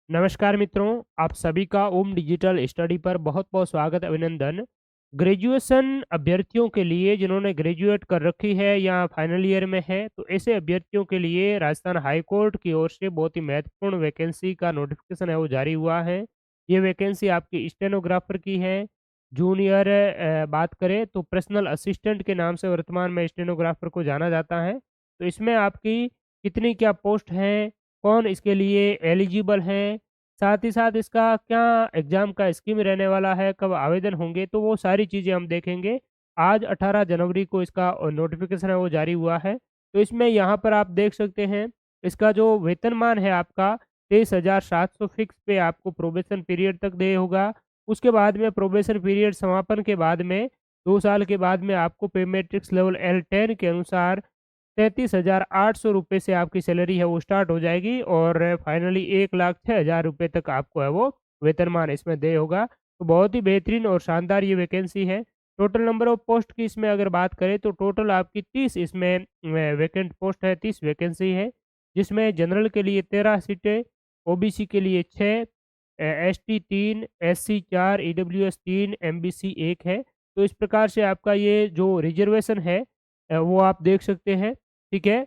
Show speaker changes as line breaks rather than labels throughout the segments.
नमस्कार मित्रों, आप सभी का ओम डिजिटल स्टडी पर बहुत-बहुत स्वागत अभिनंदन। ग्रेजुएशन अभ्यर्थियों के लिए जिन्होंने ग्रेजुएट कर रखी है या फाइनल ईयर में है, तो ऐसे अभ्यर्थियों के लिए राजस्थान हाई कोर्ट की ओर से बहुत ही महत्वपूर्ण वैकेंसी का नोटिफ़िकेशन है वो जारी हुआ है। ये वैकेंसी आपकी स्टेनोग्राफर की है। जूनियर बात करें तो पर्सनल असिस्टेंट के नाम से वर्तमान में स्टेनोग्राफर को जाना जाता है। तो इसमें आपकी कितनी क्या पोस्ट हैं, कौन इसके लिए एलिजिबल हैं, साथ ही साथ इसका क्या एग्ज़ाम का स्कीम रहने वाला है, कब आवेदन होंगे, तो वो सारी चीज़ें हम देखेंगे। आज 18 जनवरी को इसका नोटिफ़िकेशन है वो जारी हुआ है। तो इसमें यहाँ पर आप देख सकते हैं, इसका जो वेतनमान है आपका 23,700 फिक्स पे आपको प्रोबेशन पीरियड तक देय होगा। उसके बाद में प्रोबेशन पीरियड समापन के बाद में 2 साल के बाद में आपको पे मैट्रिक्स लेवल L10 के अनुसार 33,800 रुपए से आपकी सैलरी है वो स्टार्ट हो जाएगी और फाइनली 1,06,000 रुपए तक आपको है वो वेतनमान इसमें देय होगा। तो बहुत ही बेहतरीन और शानदार ये वैकेंसी है। टोटल नंबर ऑफ पोस्ट की इसमें अगर बात करें तो टोटल आपकी 30 इसमें वैकेंट पोस्ट है, 30 वैकेंसी है, जिसमें जनरल के लिए 13 सीटें, ओबीसी के लिए 6, एसटी 3, एससी 4, ईडब्ल्यूएस 3, एमबीसी 1 है। तो इस प्रकार से आपका ये जो रिजर्वेशन है वो आप देख सकते हैं। ठीक है?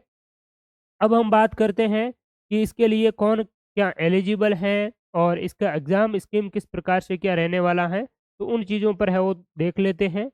अब हम बात करते हैं कि इसके लिए कौन क्या एलिजिबल हैं और इसका एग्ज़ाम स्कीम किस प्रकार से क्या रहने वाला है, तो उन चीज़ों पर है वो देख लेते हैं।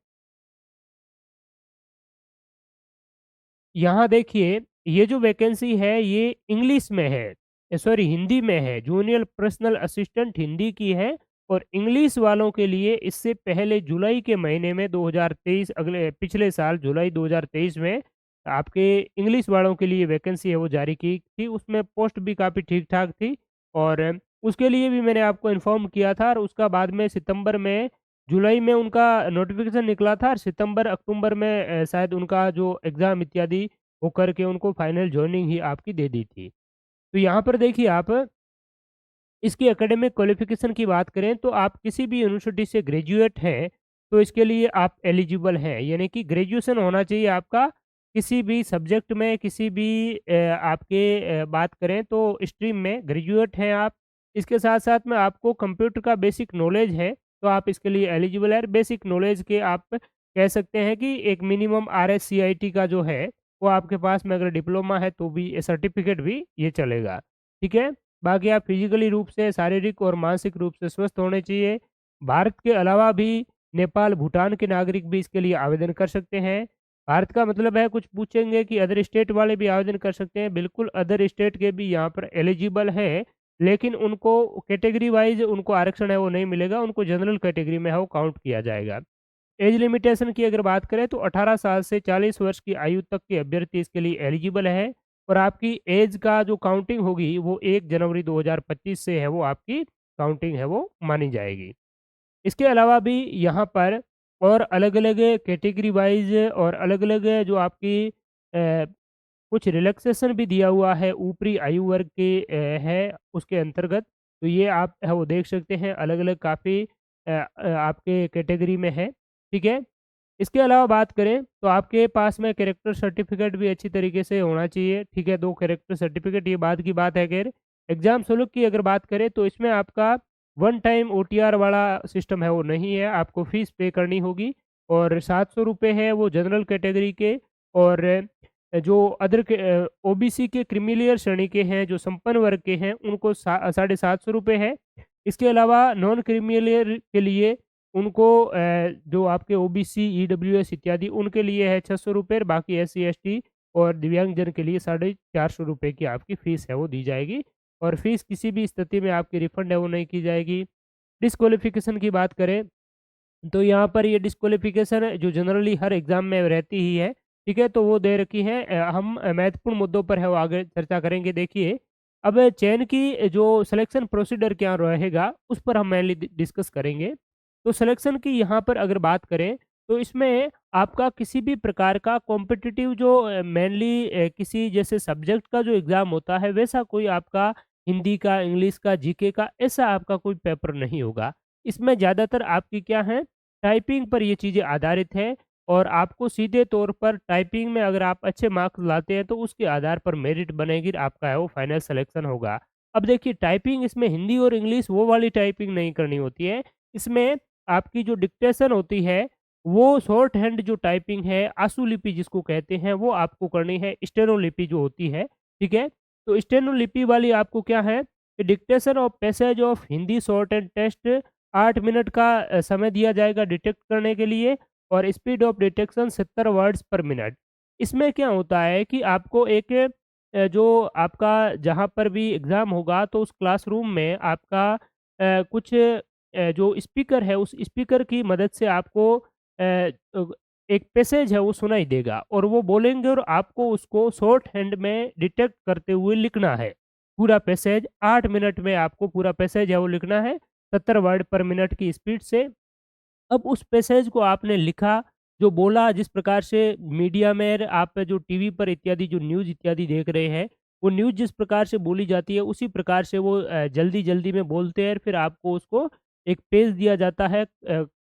यहाँ देखिए, ये जो वैकेंसी है ये इंग्लिश में है, सॉरी हिंदी में है, जूनियर पर्सनल असिस्टेंट हिंदी की है और इंग्लिश वालों के लिए इससे पहले जुलाई के महीने में 2023 अगले पिछले साल जुलाई 2023 में आपके इंग्लिश वालों के लिए वैकेंसी है वो जारी की थी, उसमें पोस्ट भी काफ़ी ठीक-ठाक थी और उसके लिए भी मैंने आपको इन्फॉर्म किया था और उसका बाद में सितंबर में जुलाई में उनका नोटिफ़िकेशन निकला था और सितंबर, अक्टूबर में शायद उनका जो एग्ज़ाम इत्यादि वो करके उनको फाइनल जॉइनिंग ही आपकी दे दी थी। तो यहाँ पर देखिए आप इसकी एकेडमिक क्वालिफ़िकेशन की बात करें तो आप किसी भी यूनिवर्सिटी से ग्रेजुएट हैं, तो इसके लिए आप एलिजिबल हैं। यानी कि ग्रेजुएशन होना चाहिए आपका किसी भी सब्जेक्ट में, किसी भी आपके बात करें तो स्ट्रीम में ग्रेजुएट हैं आप। इसके साथ-साथ में आपको कंप्यूटर का बेसिक नॉलेज है, तो आप इसके लिए एलिजिबल हैं। बेसिक नॉलेज के आप कह सकते हैं कि एक मिनिमम आरएससीआईटी का जो है, वो आपके पास में अगर डिप्लोमा है तो भी सर्टिफ़िकेट भी ये चलेगा। ठीक है? बाकी आप फिजिकली रूप से, शारीरिक और मानसिक रूप से स्वस्थ होने चाहिए। भारत के अलावा भी नेपाल, भूटान के नागरिक भी इसके लिए आवेदन कर सकते हैं। भारत का मतलब है कुछ पूछेंगे कि अदर स्टेट वाले भी आवेदन कर सकते हैं, बिल्कुल अदर स्टेट के भी यहाँ पर एलिजिबल हैं, लेकिन उनको कैटेगरी वाइज़ उनको आरक्षण है वो नहीं मिलेगा, उनको जनरल कैटेगरी में है वो काउंट किया जाएगा। एज लिमिटेशन की अगर बात करें तो 18 साल से 40 वर्ष की आयु तक के अभ्यर्थी इसके लिए एलिजिबल है और आपकी एज का जो काउंटिंग होगी वो 1 जनवरी 2025 से है वो आपकी काउंटिंग है वो मानी जाएगी। इसके अलावा भी यहाँ पर और अलग-अलग कैटेगरी वाइज़ और अलग-अलग जो आपकी कुछ रिलैक्सेशन भी दिया हुआ है ऊपरी आयु वर्ग के है उसके अंतर्गत। तो ये आप है वो देख सकते हैं अलग-अलग काफ़ी आपके कैटेगरी में है, ठीक है? इसके अलावा बात करें तो आपके पास में कैरेक्टर सर्टिफ़िकेट भी अच्छी तरीके से होना चाहिए, ठीक है? 2 कैरेक्टर सर्टिफ़िकेट ये बाद की बात है ख़ैर। एग्ज़ाम शुल्क की अगर बात करें तो इसमें आपका वन टाइम ओटीआर वाला सिस्टम है वो नहीं है, आपको फ़ीस पे करनी होगी और ₹700 है वो जनरल कैटेगरी के और जो अदर के ओबीसी के क्रीमी श्रेणी के हैं, जो संपन्न वर्ग के हैं, उनको साढ़े ₹750 है। इसके अलावा नॉन क्रीमी लेयर के लिए उनको जो आपके ओबीसी, ईडब्ल्यूएस इत्यादि उनके लिए है ₹600 बाकी एससी, एसटी और दिव्यांगजन के लिए साढ़े ₹400 की आपकी फ़ीस है वो दी जाएगी और फ़ीस किसी भी स्थिति में आपकी रिफ़ंड है वो नहीं की जाएगी। डिस्क्वालिफ़िकेशन की बात करें तो यहाँ पर ये डिस्क्वालिफ़िकेशन जो जनरली हर एग्ज़ाम में रहती ही है, ठीक है? तो वो दे रखी है हम महत्वपूर्ण मुद्दों पर है वो आगे चर्चा करेंगे। देखिए, अब चयन की जो सिलेक्शन प्रोसीडर क्या रहेगा, उस पर हम मेनली डिस्कस करेंगे। तो सिलेक्शन की यहाँ पर अगर बात करें, तो इसमें आपका किसी भी प्रकार का कॉम्पिटिटिव जो मेनली किसी जैसे सब्जेक्ट का जो एग्ज़ाम होता है, वैसा कोई आपका हिंदी का, इंग्लिश का, जीके का, ऐसा आपका कोई पेपर नहीं होगा। इसमें ज़्यादातर आपकी क्या है टाइपिंग पर ये चीज़ें आधारित है और आपको सीधे तौर पर टाइपिंग में अगर आप अच्छे मार्क्स लाते हैं तो उसके आधार पर मेरिट बनेगी आपका है वो फाइनल सिलेक्शन होगा। अब देखिए टाइपिंग इसमें हिंदी और इंग्लिश वो वाली टाइपिंग नहीं करनी होती है। इसमें आपकी जो डिक्टेशन होती है, वो शॉर्ट हैंड जो टाइपिंग है, आशुलिपि जिसको कहते हैं, वो आपको करनी है, स्टेनोलिपि जो होती है, ठीक है? तो स्टेनोलिपि वाली आपको क्या है कि dictation of passage of Hindi shorthand test 8 minute का समय दिया जाएगा डिटेक्ट करने के लिए और speed of detection 70 words per minute. इसमें क्या होता है कि आपको एक जो आपका जहाँ पर भी एग्ज़ाम होगा तो उस क्लासरूम में आपका कुछ जो स्पीकर है उस स्पीकर की मदद से आपको एक पैसेज है वो सुनाई देगा और वो बोलेंगे और आपको उसको शॉर्ट हैंड में डिटेक्ट करते हुए लिखना है। पूरा पैसेज 8 मिनट में आपको पूरा पैसेज है वो लिखना है 70 वर्ड पर मिनट की स्पीड से। अब उस पैसेज को आपने लिखा, जो बोला जिस प्रकार से मीडिया में आप जो टीवी पर इत्यादि जो न्यूज़ इत्यादि देख रहे हैं, वो न्यूज़ जिस प्रकार से बोली जाती है उसी प्रकार से वो जल्दी-जल्दी में बोलते हैं फिर आपको उसको एक पेज दिया जाता है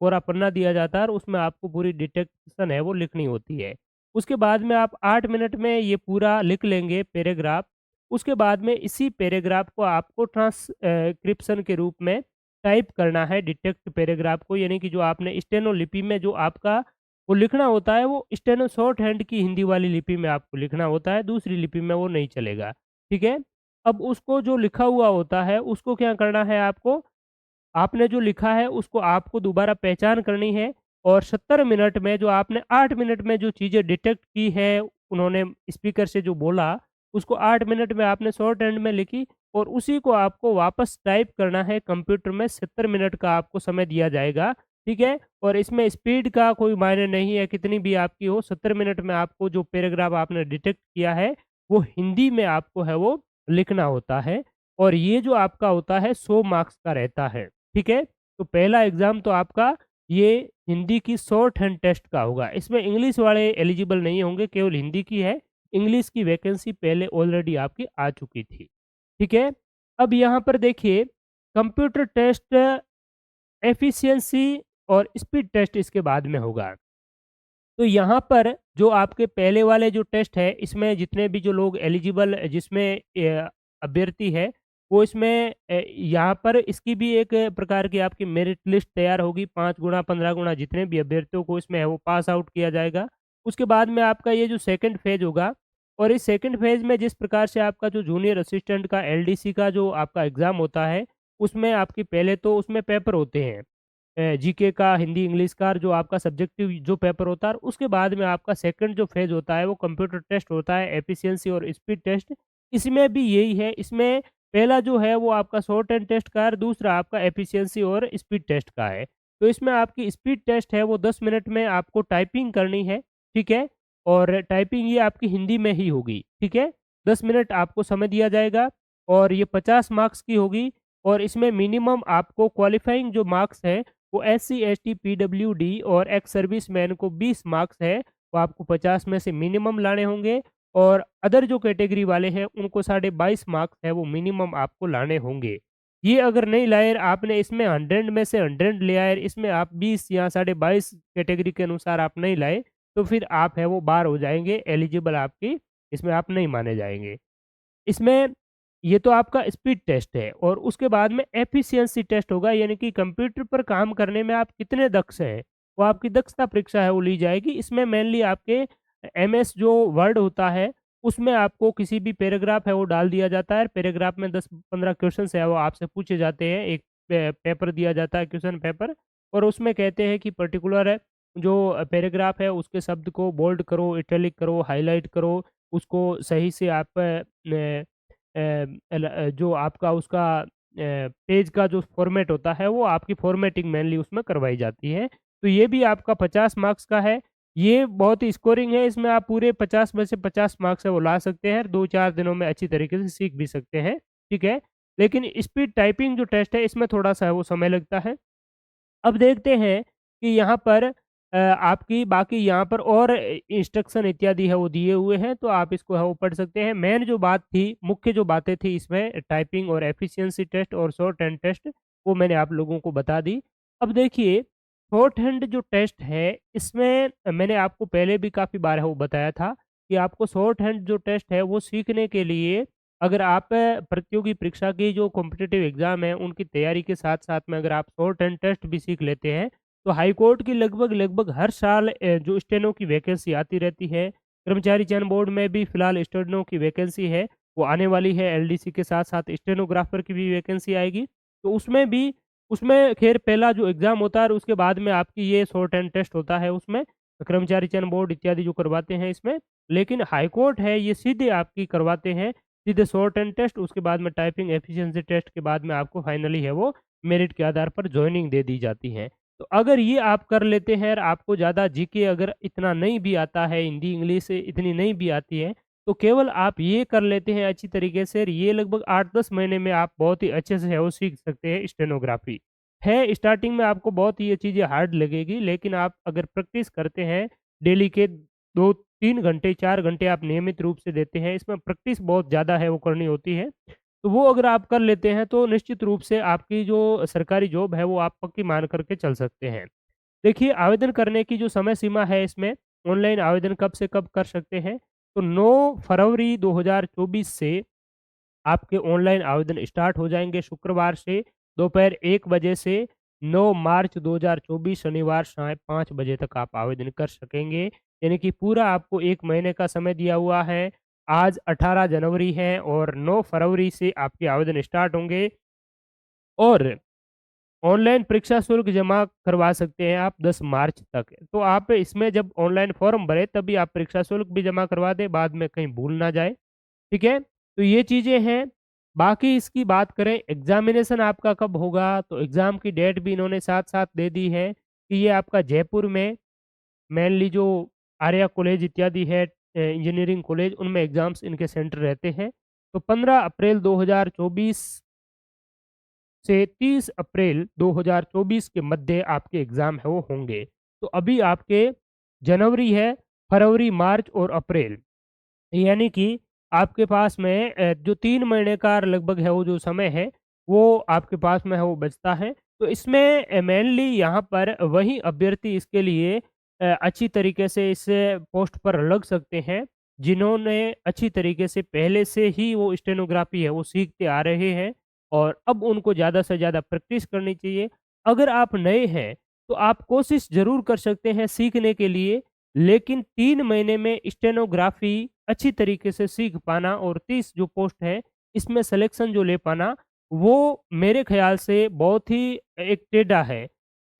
कोरा पन्ना दिया जाता है और उसमें आपको पूरी डिटेक्शन है वो लिखनी होती है। उसके बाद में आप 8 मिनट में ये पूरा लिख लेंगे पैराग्राफ, उसके बाद में इसी पैराग्राफ को आपको क्रिप्शन के रूप में टाइप करना है डिटेक्ट पैराग्राफ को यानी कि जो आपने स्टेनो लिपि में जो आपका वो लिखना होता है वो स्टेनो शॉर्ट हैंड की हिंदी वाली लिपि में आपको लिखना होता है, दूसरी लिपि में वो नहीं चलेगा, ठीक है? अब उसको जो लिखा हुआ होता है उसको क्या करना है आपको आपने जो लिखा है उसको आपको दोबारा पहचान करनी है और 70 मिनट में जो आपने 8 मिनट में जो चीज़ें डिटेक्ट की है, उन्होंने स्पीकर से जो बोला, उसको 8 मिनट में आपने शॉर्ट हैंड में लिखी और उसी को आपको वापस टाइप करना है कंप्यूटर में 70 मिनट का आपको समय दिया जाएगा, ठीक है? और इसमें स्पीड का कोई मायने नहीं है, कितनी भी आपकी हो, 70 मिनट में आपको जो पैराग्राफ आपने डिटेक्ट किया है, वो हिंदी में आपको है वो लिखना होता है और ये जो आपका होता है 100 मार्क्स का रहता है। ठीक है? तो पहला एग्ज़ाम तो आपका ये हिंदी की शॉर्ट हैंड टेस्ट का होगा। इसमें इंग्लिश वाले एलिजिबल नहीं होंगे, केवल हिंदी की है। इंग्लिश की वैकेंसी पहले ऑलरेडी आपकी आ चुकी थी। ठीक है? अब यहाँ पर देखिए कंप्यूटर टेस्ट एफिशिएंसी और स्पीड टेस्ट इसके बाद में होगा। तो यहाँ पर जो आपके पहले वाले जो टेस्ट है, इसमें जितने भी जो लोग एलिजिबल जिसमें अभ्यर्थी है, वो इसमें यहाँ पर इसकी भी एक प्रकार की आपकी मेरिट लिस्ट तैयार होगी, 5 गुना, 15 गुना जितने भी अभ्यर्थियों को इसमें है वो पास आउट किया जाएगा। उसके बाद में आपका ये जो सेकंड फेज़ होगा और इस सेकंड फेज़ में जिस प्रकार से आपका जो जूनियर असिस्टेंट का एलडीसी का जो आपका एग्ज़ाम होता है, उसमें आपकी पहले तो उसमें पेपर होते हैं। जीके का, हिंदी, इंग्लिश का जो आपका सब्जेक्टिव जो पेपर होता है, उसके बाद में आपका सेकंड जो फेज़ होता है, वो कंप्यूटर टेस्ट होता है, एफिशिएंसी और स्पीड टेस्ट। इसमें भी यही है, इसमें पहला जो है वो आपका शॉर्ट हैंड टेस्ट का है, दूसरा आपका एफिशिएंसी और स्पीड टेस्ट का है। तो इसमें आपकी स्पीड टेस्ट है वो 10 मिनट में आपको टाइपिंग करनी है, ठीक है? और टाइपिंग ये आपकी हिंदी में ही होगी, ठीक है? 10 मिनट आपको समय दिया जाएगा और ये 50 मार्क्स की होगी और इसमें मिनिमम आपको क्वालिफाइंग जो मार्क्स हैं वो एससी, एसटी, पीडब्ल्यूडी और एक्स सर्विसमैन को 20 मार्क्स है, वो आपको 50 में से मिनिमम लाने होंगे और अदर जो कैटेगरी वाले हैं उनको 22.5 मार्क्स है वो मिनिमम आपको लाने होंगे। ये अगर नहीं लाए आपने इसमें 100 में से 100 ले आए, इसमें आप 20 या 22.5 कैटेगरी के अनुसार आप नहीं लाए, तो फिर आप है वो बाहर हो जाएँगे, एलिजिबल आपकी इसमें आप नहीं माने जाएँगे। इसमें ये तो आपका स्पीड टेस्ट है और उसके बाद में एफिशिएंसी टेस्ट होगा यानी कि कंप्यूटर पर काम करने में आप कितने दक्ष हैं, वो आपकी दक्षता परीक्षा है वो ली जाएगी। इसमें मेनली आपके एमएस जो वर्ड होता है, उसमें आपको किसी भी पैराग्राफ है वो डाल दिया जाता है। पैराग्राफ में 10-15 क्वेश्चन्स है वो आपसे पूछे जाते हैं। एक पेपर दिया जाता है क्वेश्चन पेपर और उसमें कहते हैं कि पर्टिकुलर जो पैराग्राफ है उसके शब्द को बोल्ड करो, इटैलिक करो, हाइलाइट करो, उसको सही से आप जो आपका उसका पेज का जो फ़ॉर्मेट होता है, वो आपकी फ़ॉर्मेटिंग मेनली उसमें करवाई जाती है। तो ये भी आपका 50 मार्क्स का है। ये बहुत ही स्कोरिंग है, इसमें आप पूरे 50 में से 50 मार्क्स है वो ला सकते हैं। 2-4 दिनों में अच्छी तरीके से सीख भी सकते हैं, ठीक है? लेकिन स्पीड टाइपिंग जो टेस्ट है, इसमें थोड़ा-सा वो समय लगता है। अब देखते हैं कि यहाँ पर आपकी बाकी यहाँ पर और इंस्ट्रक्शन इत्यादि है वो दिए हुए हैं, तो आप इसको है वो पढ़ सकते हैं। मेन जो बात थी, मुख्य जो बातें थी इसमें टाइपिंग और एफिशिएंसी टेस्ट और शॉर्ट हैंड टेस्ट, वो मैंने आप लोगों को बता दी। अब देखिए, शॉर्ट हैंड जो टेस्ट है, इसमें मैंने आपको पहले भी काफ़ी बार है वो बताया था कि आपको शॉर्ट हैंड जो टेस्ट है, वो सीखने के लिए अगर आप प्रतियोगी परीक्षा की जो कॉम्पिटिटिव एग्ज़ाम है, उनकी तैयारी के साथ-साथ में अगर आप शॉर्ट हैंड टेस्ट भी सीख लेते हैं, तो हाई कोर्ट की लगभग-लगभग हर साल जो स्टेनो की वैकेंसी आती रहती है। कर्मचारी चयन बोर्ड में भी फिलहाल स्टेनो की वैकेंसी है, वो आने वाली है। एलडीसी के साथ-साथ स्टेनोग्राफर की भी वैकेंसी आएगी। तो उसमें ख़ैर पहला जो एग्ज़ाम होता है और उसके बाद में आपकी ये शॉर्ट हैंड टेस्ट होता है उसमें, कर्मचारी चयन बोर्ड इत्यादि जो करवाते हैं इसमें। लेकिन हाई कोर्ट है ये सीधे आपकी करवाते हैं, सीधे शॉर्ट हैंड टेस्ट, उसके बाद में टाइपिंग एफिशिएंसी टेस्ट के बाद में आपको फाइनली है वो मेरिट के आधार पर जॉइनिंग दे दी जाती है। तो अगर ये आप कर लेते हैं और आपको ज़्यादा जीके अगर इतना नहीं भी आता है, हिंदी, इंग्लिश इतनी नहीं भी आती है, तो केवल आप ये कर लेते हैं अच्छी तरीके से, ये लगभग 8-10 महीने में आप बहुत ही अच्छे से है वो सीख सकते हैं स्टेनोग्राफी। है स्टार्टिंग में आपको बहुत ही ये चीज़ें हार्ड लगेगी, लेकिन आप अगर प्रैक्टिस करते हैं, डेली के 2-3 घंटे, 4 घंटे आप नियमित रूप से देते हैं, इसमें प्रैक्टिस बहुत ज़्यादा है वो करनी होती है। तो वो अगर आप कर लेते हैं, तो निश्चित रूप से आपकी जो सरकारी जॉब है, वो आप पक्की मान कर के चल सकते हैं। देखिए, आवेदन करने की जो समय सीमा है इसमें, ऑनलाइन आवेदन कब से कब कर सकते हैं, तो 9 फरवरी 2024 से आपके ऑनलाइन आवेदन स्टार्ट हो जाएँगे शुक्रवार से दोपहर 1 बजे से 9 मार्च 2024 शनिवार साढ़े 5 बजे तक आप आवेदन कर सकेंगे। यानी कि पूरा आपको 1 महीने का समय दिया हुआ है। आज 18 जनवरी है और 9 फरवरी से आपके आवेदन स्टार्ट होंगे और ऑनलाइन परीक्षा शुल्क जमा करवा सकते हैं आप 10 मार्च तक। तो आप इसमें जब ऑनलाइन फॉर्म भरें तभी आप परीक्षा शुल्क भी जमा करवा दें, बाद में कहीं भूल ना जाए। ठीक है? तो ये चीज़ें हैं। बाकी इसकी बात करें एग्ज़ामिनेशन आपका कब होगा, तो एग्ज़ाम की डेट भी इन्होंने साथ-साथ दे दी है कि ये आपका जयपुर में मेनली जो आर्या कॉलेज इत्यादि है इंजीनियरिंग कॉलेज उनमें एग्ज़ाम्स इनके सेंटर रहते हैं। तो 15 अप्रैल 2024 से 30 अप्रैल 2024 के मध्य आपके एग्ज़ाम है वो होंगे। तो अभी आपके जनवरी है, फरवरी, मार्च और अप्रैल यानी कि आपके पास में जो 3 महीने का लगभग है वो जो समय है, वो आपके पास में है वो बचता है। तो इसमें मेनली यहाँ पर वही अभ्यर्थी इसके लिए अच्छी तरीके से इस पोस्ट पर लग सकते हैं, जिन्होंने अच्छी तरीके से पहले से ही वो स्टेनोग्राफ़ी है वो सीखते आ रहे हैं और अब उनको ज़्यादा से ज़्यादा प्रैक्टिस करनी चाहिए। अगर आप नए हैं, तो आप कोशिश ज़रूर कर सकते हैं सीखने के लिए लेकिन 3 महीने में स्टेनोग्राफ़ी अच्छी तरीके से सीख पाना और 30 जो पोस्ट है, इसमें सिलेक्शन जो ले पाना, वो मेरे ख़्याल से बहुत ही एक टेढ़ा है।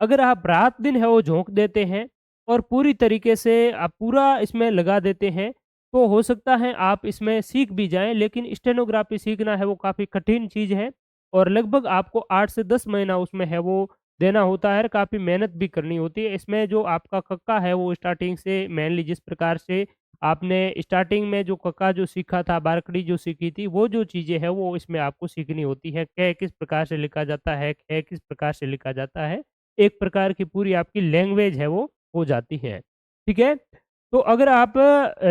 अगर आप रात-दिन है वो झोंक देते हैं और पूरी तरीके से आप पूरा इसमें लगा देते हैं, तो हो सकता है आप इसमें सीख भी जाएँ, लेकिन स्टेनोग्राफ़ी सीखना है वो काफ़ी कठिन चीज़ है और लगभग आपको 8 से 10 महीना उसमें है वो देना होता है और काफ़ी मेहनत भी करनी होती है। इसमें जो आपका कक्का है वो स्टार्टिंग से मेनली जिस प्रकार से आपने स्टार्टिंग में जो कक्का जो सीखा था, बारकड़ी जो सीखी थी, वो जो चीज़ें हैं वो इसमें आपको सीखनी होती है। कै किस प्रकार से लिखा जाता है, खे किस प्रकार से लिखा जाता है। एक प्रकार की पूरी आपकी लैंग्वेज है वो हो जाती है। ठीक है? तो अगर आप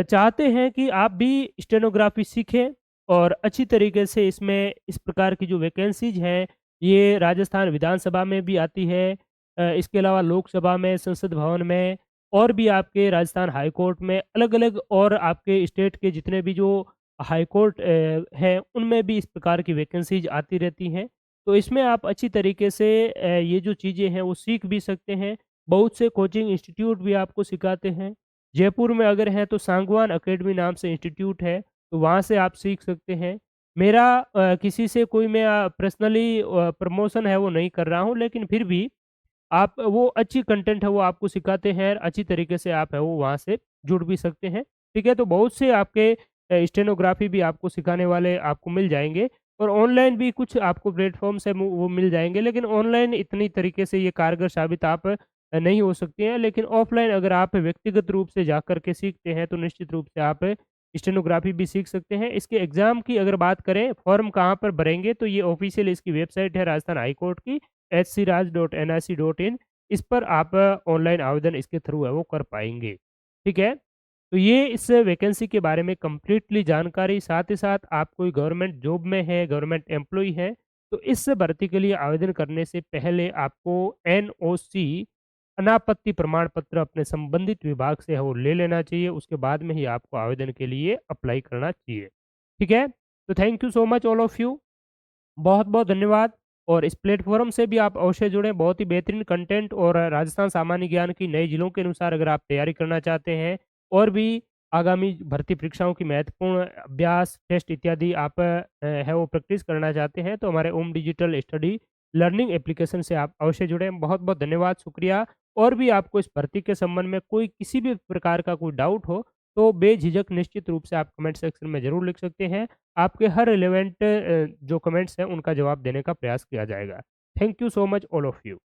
चाहते हैं कि आप भी स्टेनोग्राफ़ी सीखें और अच्छी तरीके से इसमें इस प्रकार की जो वैकेंसीज़ हैं, ये राजस्थान विधानसभा में भी आती है इसके अलावा लोकसभा में, संसद भवन में और भी आपके राजस्थान हाई कोर्ट में अलग-अलग और आपके स्टेट के जितने भी जो हाई कोर्ट हैं, उनमें भी इस प्रकार की वैकेंसीज़ आती रहती हैं। तो इसमें आप अच्छी तरीके से ये जो चीज़ें हैं, वो सीख भी सकते हैं। बहुत से कोचिंग इंस्टीट्यूट भी आपको सिखाते हैं। जयपुर में अगर हैं, तो सांगवान अकेडमी नाम से इंस्टीट्यूट है, तो वहाँ से आप सीख सकते हैं। मेरा किसी से कोई मैं पर्सनली प्रमोशन है वो नहीं कर रहा हूँ, लेकिन फिर भी आप वो अच्छी कंटेंट है वो आपको सिखाते हैं, अच्छी तरीके से आप है वो वहाँ से जुड़ भी सकते हैं। ठीक है? तो बहुत से आपके स्टेनोग्राफ़ी भी आपको सिखाने वाले आपको मिल जाएँगे और ऑनलाइन भी कुछ आपको प्लेटफ़ॉर्म्स है वो मिल जाएँगे, लेकिन ऑनलाइन इतनी तरीके से ये कारगर साबित आप नहीं हो सकती हैं। लेकिन ऑफ़लाइन अगर आप व्यक्तिगत रूप से जाकर के सीखते हैं, तो निश्चित रूप से आप स्टेनोग्राफ़ी भी सीख सकते हैं। इसके एग्ज़ाम की अगर बात करें, फ़ॉर्म कहाँ पर भरेंगे, तो ये ऑफ़िशियल इसकी वेबसाइट है राजस्थान हाई कोर्ट की hcraj.nic.in इस पर आप ऑनलाइन आवेदन इसके थ्रू है वो कर पाएँगे। ठीक है? तो ये इस वैकेंसी के बारे में कंप्लीटली जानकारी साथ ही साथ आप कोई गवर्नमेंट जॉब में है, गवर्नमेंट एम्प्लॉयी है, तो इस भर्ती के लिए आवेदन करने से पहले आपको एनओसी अनापत्ति प्रमाण पत्र अपने संबंधित विभाग से है वो ले लेना चाहिए, उसके बाद में ही आपको आवेदन के लिए अप्लाई करना चाहिए। ठीक है? तो thank you so much all of you. बहुत-बहुत धन्यवाद और इस प्लेटफ़ॉर्म से भी आप अवश्य जुड़ें, बहुत ही बेहतरीन कंटेंट और राजस्थान सामान्य ज्ञान की नए जिलों के अनुसार अगर आप तैयारी करना चाहते हैं और भी आगामी भर्ती परीक्षाओं की महत्वपूर्ण अभ्यास, टेस्ट इत्यादि आप है वो प्रैक्टिस करना चाहते हैं, तो हमारे ओम डिजिटल स्टडी लर्निंग एप्लीकेशन से आप अवश्य जुड़ें। बहुत-बहुत धन्यवाद, शुक्रिया और भी आपको इस भर्ती के संबंध में कोई किसी भी प्रकार का कोई डाउट हो, तो बेझिझक निश्चित रूप से आप कमेंट सेक्शन में ज़रूर लिख सकते हैं। आपके हर रिलेवेंट जो कमेंट्स हैं उनका जवाब देने का प्रयास किया जाएगा। Thank you so much all of you.